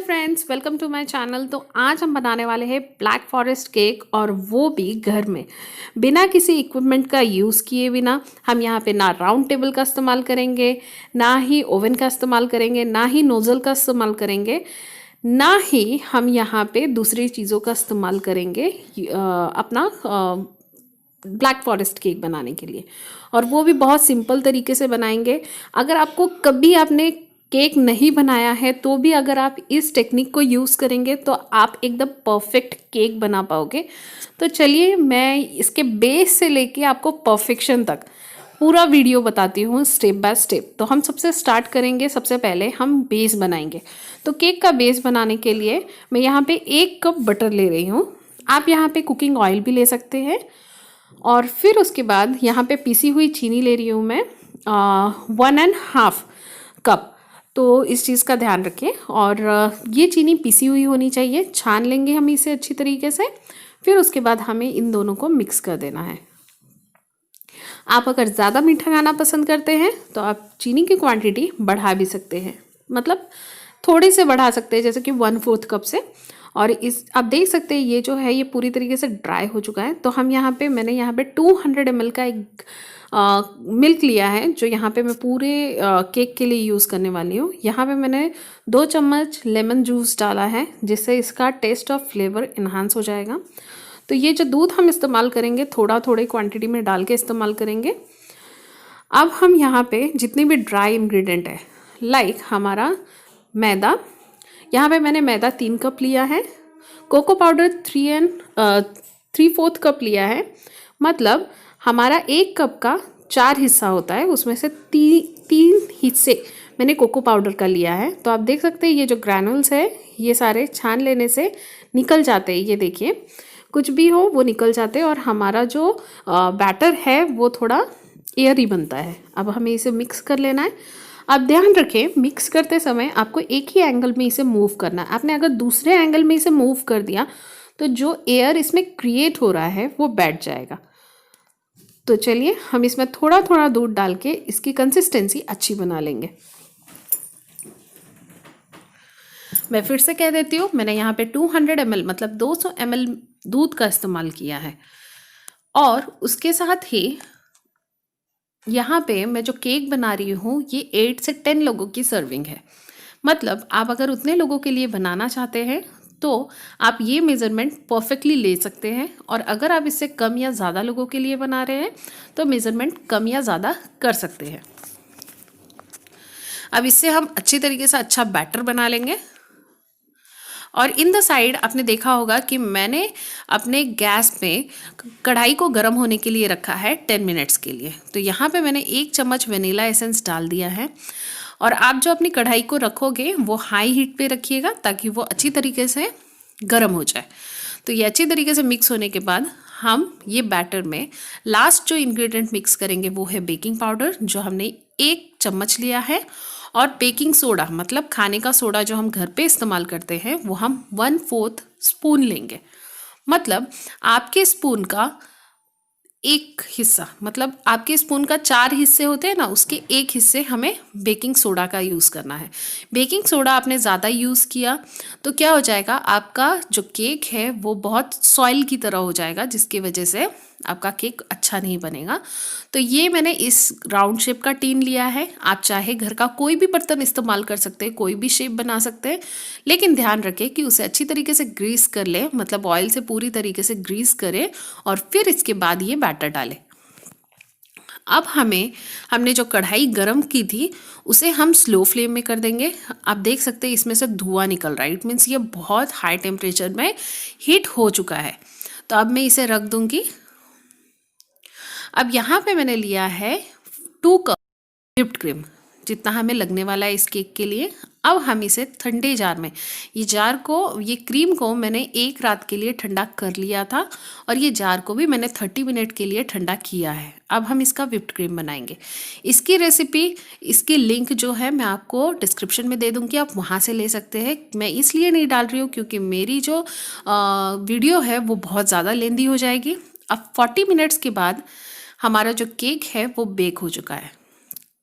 Friends, welcome to my channel. तो आज हम बनाने वाले हैं ब्लैक फॉरेस्ट केक, और वो भी घर में बिना किसी इक्विपमेंट का यूज़ किए बिना। हम यहाँ पे ना राउंड टेबल का इस्तेमाल करेंगे, ना ही ओवन का इस्तेमाल करेंगे, ना ही नोज़ल का इस्तेमाल करेंगे, ना ही हम यहाँ पे दूसरी चीज़ों का इस्तेमाल करेंगे अपना ब्लैक फॉरेस्ट केक बनाने के लिए। और वो भी बहुत सिंपल तरीके से बनाएंगे। अगर आपको कभी आपने केक नहीं बनाया है तो भी अगर आप इस टेक्निक को यूज़ करेंगे तो आप एकदम परफेक्ट केक बना पाओगे। तो चलिए मैं इसके बेस से लेके आपको परफेक्शन तक पूरा वीडियो बताती हूँ स्टेप बाय स्टेप। तो हम सबसे स्टार्ट करेंगे, सबसे पहले हम बेस बनाएंगे। तो केक का बेस बनाने के लिए मैं यहाँ पे 1 कप बटर ले रही हूँ। आप यहाँ पे कुकिंग ऑयल भी ले सकते हैं। और फिर उसके बाद यहाँ पे पिसी हुई चीनी ले रही हूँ मैं 1.5 कप। तो इस चीज़ का ध्यान रखें। और ये चीनी पिसी हुई होनी चाहिए। छान लेंगे हम इसे अच्छी तरीके से। फिर उसके बाद हमें इन दोनों को मिक्स कर देना है। आप अगर ज़्यादा मीठा खाना पसंद करते हैं तो आप चीनी की क्वांटिटी बढ़ा भी सकते हैं, मतलब थोड़ी से बढ़ा सकते हैं, जैसे कि 1/4 कप से। और इस आप देख सकते हैं ये जो है ये पूरी तरीके से ड्राई हो चुका है। तो हम मैंने यहाँ पे 200 ml का एक मिल्क लिया है, जो यहाँ पे मैं पूरे केक के लिए यूज़ करने वाली हूँ। यहाँ पे मैंने 2 चम्मच लेमन जूस डाला है, जिससे इसका टेस्ट और फ्लेवर इन्हांस हो जाएगा। तो ये जो दूध हम इस्तेमाल करेंगे थोड़ा थोड़ी क्वांटिटी में डाल के इस्तेमाल करेंगे। अब हम यहाँ पे जितनी भी ड्राई इंग्रेडिएंट है, लाइक हमारा मैदा, यहाँ पे मैंने मैदा 3 कप लिया है। कोको पाउडर 3/4 कप लिया है। मतलब हमारा 1 कप का 4 हिस्सा होता है, उसमें से 3 हिस्से मैंने कोको पाउडर का लिया है। तो आप देख सकते हैं ये जो ग्रैनुल्स है ये सारे छान लेने से निकल जाते हैं। ये देखिए, कुछ भी हो वो निकल जाते हैं और हमारा जो बैटर है वो थोड़ा एयरी बनता है। अब हमें इसे मिक्स कर लेना है। अब ध्यान रखें, मिक्स करते समय आपको एक ही एंगल में इसे मूव करना है। आपने अगर दूसरे एंगल में इसे मूव कर दिया तो जो एयर इसमें क्रिएट हो रहा है वो बैठ जाएगा। तो चलिए हम इसमें थोड़ा थोड़ा दूध डाल के इसकी कंसिस्टेंसी अच्छी बना लेंगे। मैं फिर से कह देती हूँ, मैंने यहाँ पे 200 ml मतलब 200 ml दूध का इस्तेमाल किया है। और उसके साथ ही यहाँ पे मैं जो केक बना रही हूँ ये 8 से 10 लोगों की सर्विंग है। मतलब आप अगर उतने लोगों के लिए बनाना चाहते हैं तो आप ये मेज़रमेंट परफेक्टली ले सकते हैं। और अगर आप इससे कम या ज़्यादा लोगों के लिए बना रहे हैं तो मेज़रमेंट कम या ज़्यादा कर सकते हैं। अब इससे हम अच्छी तरीके से अच्छा बैटर बना लेंगे। और इन द साइड आपने देखा होगा कि मैंने अपने गैस पे कढ़ाई को गर्म होने के लिए रखा है 10 मिनट्स के लिए। तो यहाँ पे मैंने 1 चम्मच वनीला एसेंस डाल दिया है। और आप जो अपनी कढ़ाई को रखोगे वो हाई हीट पे रखिएगा ताकि वो अच्छी तरीके से गर्म हो जाए। तो ये अच्छी तरीके से मिक्स होने के बाद हम ये बैटर में लास्ट जो इंग्रेडिएंट मिक्स करेंगे वो है बेकिंग पाउडर, जो हमने 1 चम्मच लिया है। और बेकिंग सोडा मतलब खाने का सोडा जो हम घर पे इस्तेमाल करते हैं वो हम 1/4 स्पून लेंगे। मतलब आपके स्पून का 1 हिस्सा, मतलब आपके स्पून का 4 हिस्से होते हैं ना, उसके 1 हिस्से हमें बेकिंग सोडा का यूज़ करना है। बेकिंग सोडा आपने ज़्यादा यूज़ किया तो क्या हो जाएगा, आपका जो केक है वो बहुत सॉइल की तरह हो जाएगा, जिसकी वजह से आपका केक अच्छा नहीं बनेगा। तो ये मैंने इस राउंड शेप का टीन लिया है। आप चाहे घर का कोई भी बर्तन इस्तेमाल कर सकते हैं, कोई भी शेप बना सकते हैं, लेकिन ध्यान रखें कि उसे अच्छी तरीके से ग्रीस कर लें, मतलब ऑयल से पूरी तरीके से ग्रीस करें और फिर इसके बाद ये बैटर डालें। अब हमने जो कढ़ाई गरम की थी उसे हम स्लो फ्लेम में कर देंगे। आप देख सकते हैं इसमें से धुआं निकल रहा है, इट मीन्स ये बहुत हाई टेम्परेचर में हीट हो चुका है। तो अब मैं इसे रख दूंगी। अब यहाँ पे मैंने लिया है 2 कप व्हिप्ड क्रीम, जितना हमें लगने वाला है इस केक के लिए। अब हम इसे ठंडे जार में, ये क्रीम को मैंने 1 रात के लिए ठंडा कर लिया था और ये जार को भी मैंने 30 मिनट के लिए ठंडा किया है। अब हम इसका व्हिप्ड क्रीम बनाएंगे। इसकी रेसिपी, इसकी लिंक जो है मैं आपको डिस्क्रिप्शन में दे दूँगी, आप वहाँ से ले सकते हैं। मैं इसलिए नहीं डाल रही हूँ क्योंकि मेरी जो वीडियो है वो बहुत ज़्यादा लेंदी हो जाएगी। अब 40 मिनट्स के बाद हमारा जो केक है वो बेक हो चुका है।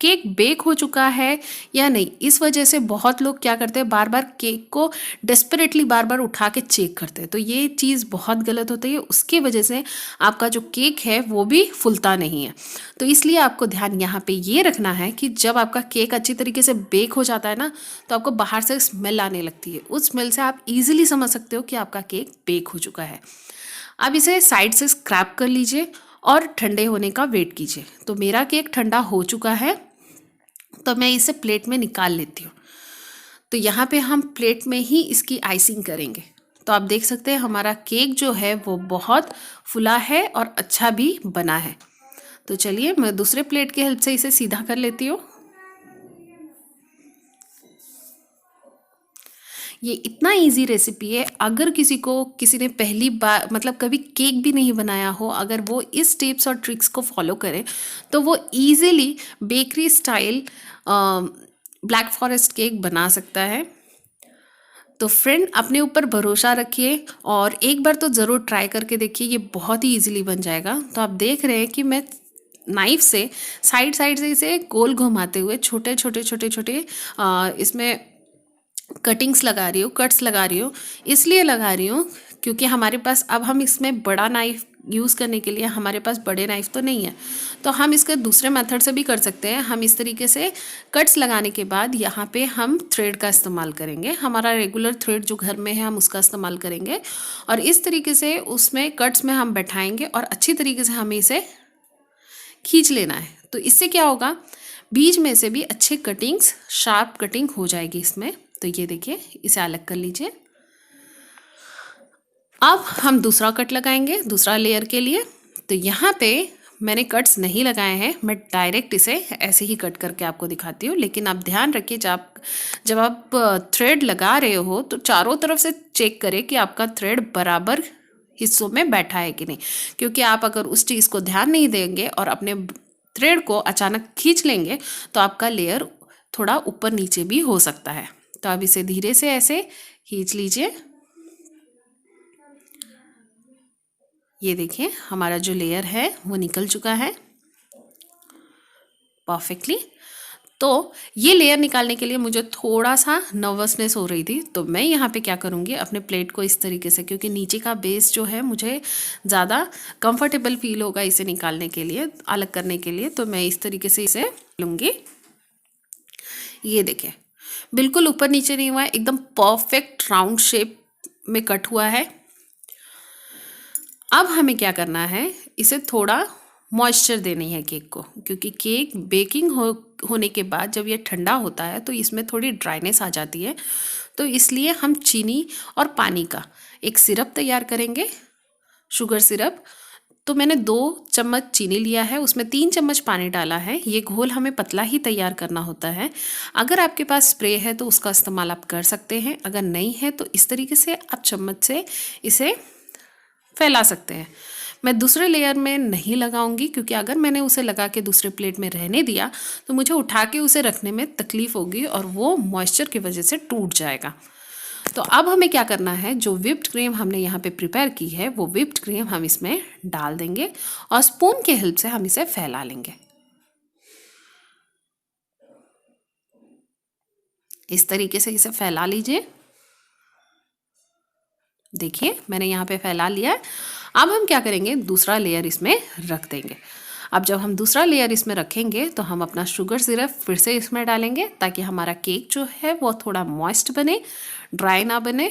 केक बेक हो चुका है या नहीं। इस वजह से बहुत लोग क्या करते हैं, बार बार केक को डेस्परेटली बार बार उठा के चेक करते हैं, तो ये चीज़ बहुत गलत होती है। उसकी वजह से आपका जो केक है वो भी फूलता नहीं है। तो इसलिए आपको ध्यान यहाँ पे ये रखना है कि जब आपका केक अच्छी तरीके से बेक हो जाता है ना, तो आपको बाहर से स्मेल आने लगती है। उस स्मेल से आप इजीली समझ सकते हो कि आपका केक बेक हो चुका है। अब इसे साइड से स्क्रैप कर लीजिए और ठंडे होने का वेट कीजिए। तो मेरा केक ठंडा हो चुका है, तो मैं इसे प्लेट में निकाल लेती हूँ। तो यहाँ पे हम प्लेट में ही इसकी आइसिंग करेंगे। तो आप देख सकते हैं हमारा केक जो है वो बहुत फुला है और अच्छा भी बना है। तो चलिए मैं दूसरे प्लेट की हेल्प से इसे सीधा कर लेती हूँ। ये इतना इजी रेसिपी है, अगर किसी ने पहली बार मतलब कभी केक भी नहीं बनाया हो, अगर वो इस टिप्स और ट्रिक्स को फॉलो करे तो वो easily bakery style black forest cake बना सकता है। तो फ्रेंड अपने ऊपर भरोसा रखिए और एक बार तो ज़रूर ट्राई करके देखिए, ये बहुत ही इजीली बन जाएगा। तो आप देख रहे हैं कि मैं नाइफ से साइड साइड से इसे गोल घुमाते हुए छोटे छोटे छोटे छोटे इसमें कटिंग्स लगा रही हूँ, कट्स लगा रही हूँ। इसलिए लगा रही हूँ क्योंकि हमारे पास अब हम इसमें बड़ा नाइफ यूज़ करने के लिए हमारे पास बड़े नाइफ तो नहीं है, तो हम इसके दूसरे मेथड से भी कर सकते हैं। हम इस तरीके से कट्स लगाने के बाद यहाँ पे हम थ्रेड का इस्तेमाल करेंगे, हमारा रेगुलर थ्रेड जो घर में है हम उसका इस्तेमाल करेंगे और इस तरीके से उसमें कट्स में हम बैठाएंगे और अच्छी तरीके से हमें इसे खींच लेना है। तो इससे क्या होगा, बीच में से भी अच्छे कटिंग्स, शार्प कटिंग हो जाएगी इसमें। तो ये देखिए, इसे अलग कर लीजिए। अब हम दूसरा कट लगाएंगे दूसरा लेयर के लिए। तो यहाँ पे मैंने कट्स नहीं लगाए हैं, मैं डायरेक्ट इसे ऐसे ही कट करके आपको दिखाती हूँ। लेकिन आप ध्यान रखिए जब आप थ्रेड लगा रहे हो तो चारों तरफ से चेक करें कि आपका थ्रेड बराबर हिस्सों में बैठा है कि नहीं, क्योंकि आप अगर उस चीज़ को ध्यान नहीं देंगे और अपने थ्रेड को अचानक खींच लेंगे तो आपका लेयर थोड़ा ऊपर नीचे भी हो सकता है। तो अब इसे धीरे से ऐसे खींच लीजिए। ये देखिए हमारा जो लेयर है वो निकल चुका है परफेक्टली। तो ये लेयर निकालने के लिए मुझे थोड़ा सा नर्वसनेस हो रही थी, तो मैं यहाँ पे क्या करूँगी, अपने प्लेट को इस तरीके से, क्योंकि नीचे का बेस जो है मुझे ज़्यादा कंफर्टेबल फील होगा इसे निकालने के लिए, अलग करने के लिए, तो मैं इस तरीके से इसे लूँगी। ये देखिए बिल्कुल ऊपर नीचे नहीं हुआ है, एकदम परफेक्ट राउंड शेप में कट हुआ है। अब हमें क्या करना है, इसे थोड़ा मॉइस्चर देनी है केक को, क्योंकि केक बेकिंग होने के बाद जब ये ठंडा होता है तो इसमें थोड़ी ड्राइनेस आ जाती है। तो इसलिए हम चीनी और पानी का एक सिरप तैयार करेंगे, शुगर सिरप। तो मैंने 2 चम्मच चीनी लिया है, उसमें 3 चम्मच पानी डाला है। ये घोल हमें पतला ही तैयार करना होता है। अगर आपके पास स्प्रे है तो उसका इस्तेमाल आप कर सकते हैं, अगर नहीं है तो इस तरीके से आप चम्मच से इसे फैला सकते हैं। मैं दूसरे लेयर में नहीं लगाऊंगी, क्योंकि अगर मैंने उसे लगा के दूसरे प्लेट में रहने दिया तो मुझे उठा के उसे रखने में तकलीफ होगी और वो मॉइस्चर की वजह से टूट जाएगा। तो अब हमें क्या करना है, जो व्हिप्ड क्रीम हमने यहाँ पे प्रिपेयर की है वो व्हिप्ड क्रीम हम इसमें डाल देंगे और स्पून के हेल्प से हम इसे फैला लेंगे। इस तरीके से इसे फैला लीजिए। देखिए मैंने यहाँ पे फैला लिया है। अब हम क्या करेंगे, दूसरा लेयर इसमें रख देंगे। अब जब हम दूसरा लेयर इसमें रखेंगे तो हम अपना शुगर सिरप फिर से इसमें डालेंगे, ताकि हमारा केक जो है वो थोड़ा मॉइस्ट बने, ड्राई ना बने।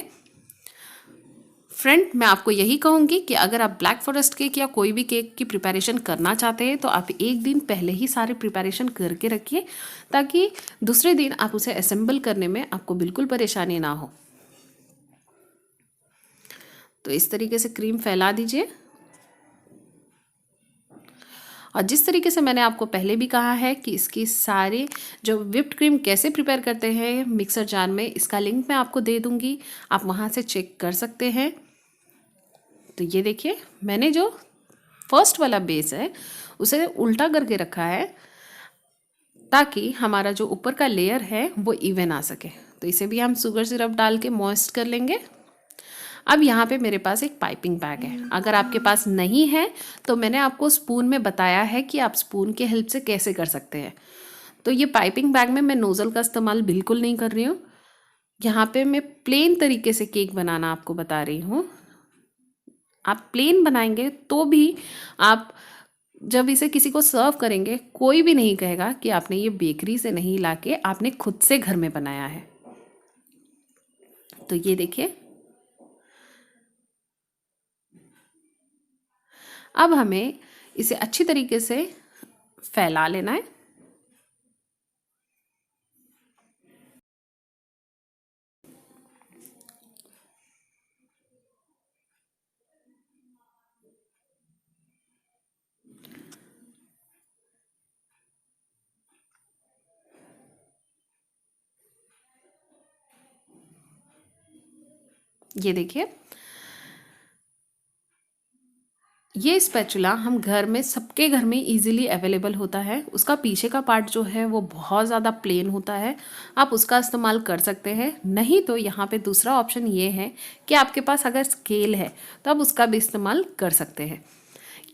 फ्रेंड मैं आपको यही कहूँगी कि अगर आप ब्लैक फॉरेस्ट केक या कोई भी केक की प्रिपरेशन करना चाहते हैं तो आप एक दिन पहले ही सारे प्रिपरेशन करके रखिए, ताकि दूसरे दिन आप उसे असेंबल करने में आपको बिल्कुल परेशानी ना हो। तो इस तरीके से क्रीम फैला दीजिए। और जिस तरीके से मैंने आपको पहले भी कहा है कि इसकी सारी जो व्हिप्ड क्रीम कैसे प्रिपेयर करते हैं मिक्सर जार में, इसका लिंक मैं आपको दे दूँगी, आप वहाँ से चेक कर सकते हैं। तो ये देखिए मैंने जो फर्स्ट वाला बेस है उसे उल्टा करके रखा है, ताकि हमारा जो ऊपर का लेयर है वो इवन आ सके। तो इसे भी हम शुगर सिरप डाल के मॉइस्ट कर लेंगे। अब यहाँ पे मेरे पास एक पाइपिंग बैग है, अगर आपके पास नहीं है तो मैंने आपको स्पून में बताया है कि आप स्पून के हेल्प से कैसे कर सकते हैं। तो ये पाइपिंग बैग में मैं नोज़ल का इस्तेमाल बिल्कुल नहीं कर रही हूँ। यहाँ पे मैं प्लेन तरीके से केक बनाना आपको बता रही हूँ। आप प्लेन बनाएंगे तो भी आप जब इसे किसी को सर्व करेंगे, कोई भी नहीं कहेगा कि आपने ये बेकरी से नहीं लाके आपने खुद से घर में बनाया है। तो ये देखिए, अब हमें इसे अच्छी तरीके से फैला लेना है। ये देखिए, ये स्पैचुला हम घर में, सबके घर में इजीली अवेलेबल होता है। उसका पीछे का पार्ट जो है वो बहुत ज़्यादा प्लेन होता है, आप उसका इस्तेमाल कर सकते हैं। नहीं तो यहाँ पे दूसरा ऑप्शन ये है कि आपके पास अगर स्केल है तो आप उसका भी इस्तेमाल कर सकते हैं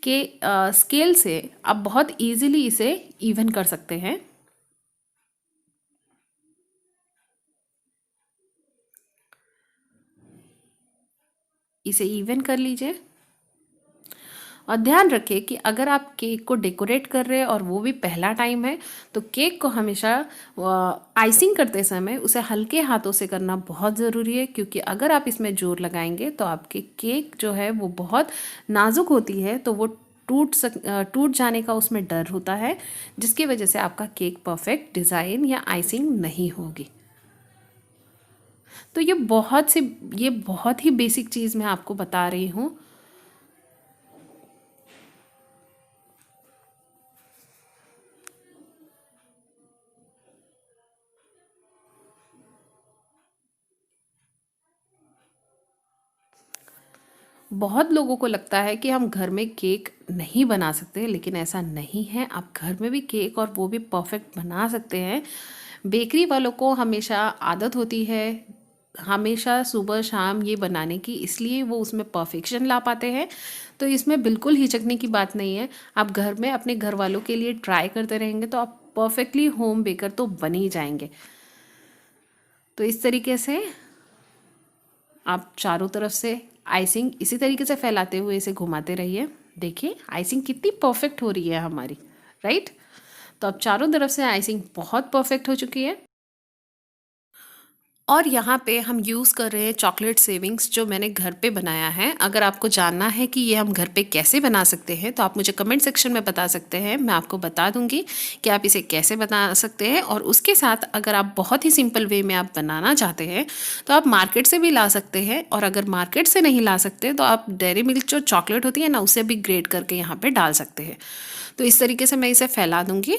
कि स्केल से आप बहुत इजीली इसे इवन कर सकते हैं। इसे इवन कर लीजिए और ध्यान रखें कि अगर आप केक को डेकोरेट कर रहे हैं और वो भी पहला टाइम है, तो केक को हमेशा आइसिंग करते समय उसे हल्के हाथों से करना बहुत ज़रूरी है, क्योंकि अगर आप इसमें जोर लगाएंगे तो आपके केक जो है वो बहुत नाजुक होती है, तो वो टूट जाने का उसमें डर होता है, जिसकी वजह से आपका केक परफेक्ट डिज़ाइन या आइसिंग नहीं होगी। तो ये बहुत ही बेसिक चीज़ मैं आपको बता रही हूँ। बहुत लोगों को लगता है कि हम घर में केक नहीं बना सकते, लेकिन ऐसा नहीं है। आप घर में भी केक और वो भी परफेक्ट बना सकते हैं। बेकरी वालों को हमेशा आदत होती है हमेशा सुबह शाम ये बनाने की, इसलिए वो उसमें परफेक्शन ला पाते हैं। तो इसमें बिल्कुल हिचकने की बात नहीं है। आप घर में अपने घर वालों के लिए ट्राई करते रहेंगे तो आप परफेक्टली होम बेकर तो बन ही जाएंगे। तो इस तरीके से आप चारों तरफ से आइसिंग इसी तरीके से फैलाते हुए इसे घुमाते रहिए। देखिए आइसिंग कितनी परफेक्ट हो रही है हमारी, राइट। तो अब चारों तरफ से आइसिंग बहुत परफेक्ट हो चुकी है। और यहाँ पे हम यूज़ कर रहे हैं चॉकलेट सेविंग्स, जो मैंने घर पे बनाया है। अगर आपको जानना है कि ये हम घर पे कैसे बना सकते हैं तो आप मुझे कमेंट सेक्शन में बता सकते हैं, मैं आपको बता दूंगी कि आप इसे कैसे बना सकते हैं। और उसके साथ अगर आप बहुत ही सिंपल वे में आप बनाना चाहते हैं तो आप मार्केट से भी ला सकते हैं, और अगर मार्केट से नहीं ला सकते तो आप डेयरी मिल्क जो चॉकलेट होती है ना, उसे भी ग्रेट करके यहाँ पर डाल सकते हैं। तो इस तरीके से मैं इसे फैला दूँगी।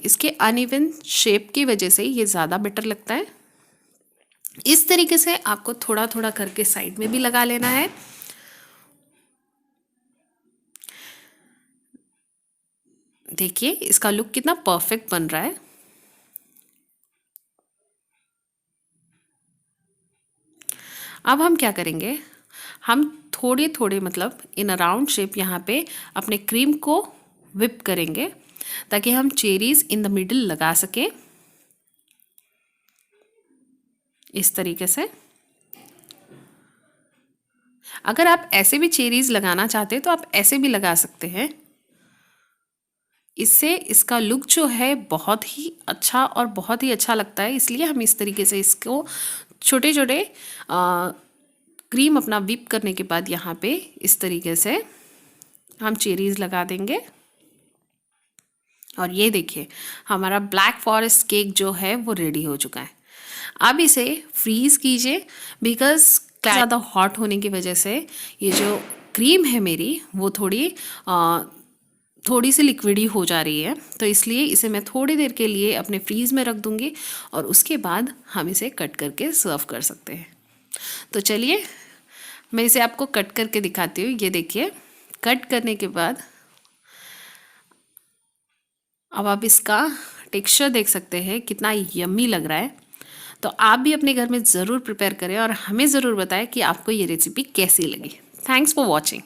इसके अनइवन शेप की वजह से ये ज़्यादा बेटर लगता है। इस तरीके से आपको थोड़ा थोड़ा करके साइड में भी लगा लेना है। देखिए इसका लुक कितना परफेक्ट बन रहा है। अब हम क्या करेंगे, हम थोड़े थोड़े मतलब इन अ राउंड शेप यहाँ पे अपने क्रीम को विप करेंगे, ताकि हम चेरीज इन द मिडिल लगा सकें इस तरीके से। अगर आप ऐसे भी चेरीज लगाना चाहते हैं तो आप ऐसे भी लगा सकते हैं। इससे इसका लुक जो है बहुत ही अच्छा और बहुत ही अच्छा लगता है, इसलिए हम इस तरीके से इसको छोटे छोटे क्रीम अपना विप करने के बाद यहाँ पे इस तरीके से हम चेरीज लगा देंगे। और ये देखिए हमारा ब्लैक फॉरेस्ट केक जो है वो रेडी हो चुका है। अब इसे फ्रीज कीजिए, बिकॉज ज़्यादा हॉट होने की वजह से ये जो क्रीम है मेरी वो थोड़ी सी लिक्विडी हो जा रही है, तो इसलिए इसे मैं थोड़ी देर के लिए अपने फ्रीज में रख दूंगी और उसके बाद हम इसे कट करके सर्व कर सकते हैं। तो चलिए मैं इसे आपको कट करके दिखाती हूँ। ये देखिए कट करने के बाद अब आप इसका टेक्सचर देख सकते हैं कितना यम्मी लग रहा है। तो आप भी अपने घर में ज़रूर प्रिपेयर करें और हमें ज़रूर बताएं कि आपको ये रेसिपी कैसी लगी। Thanks for watching.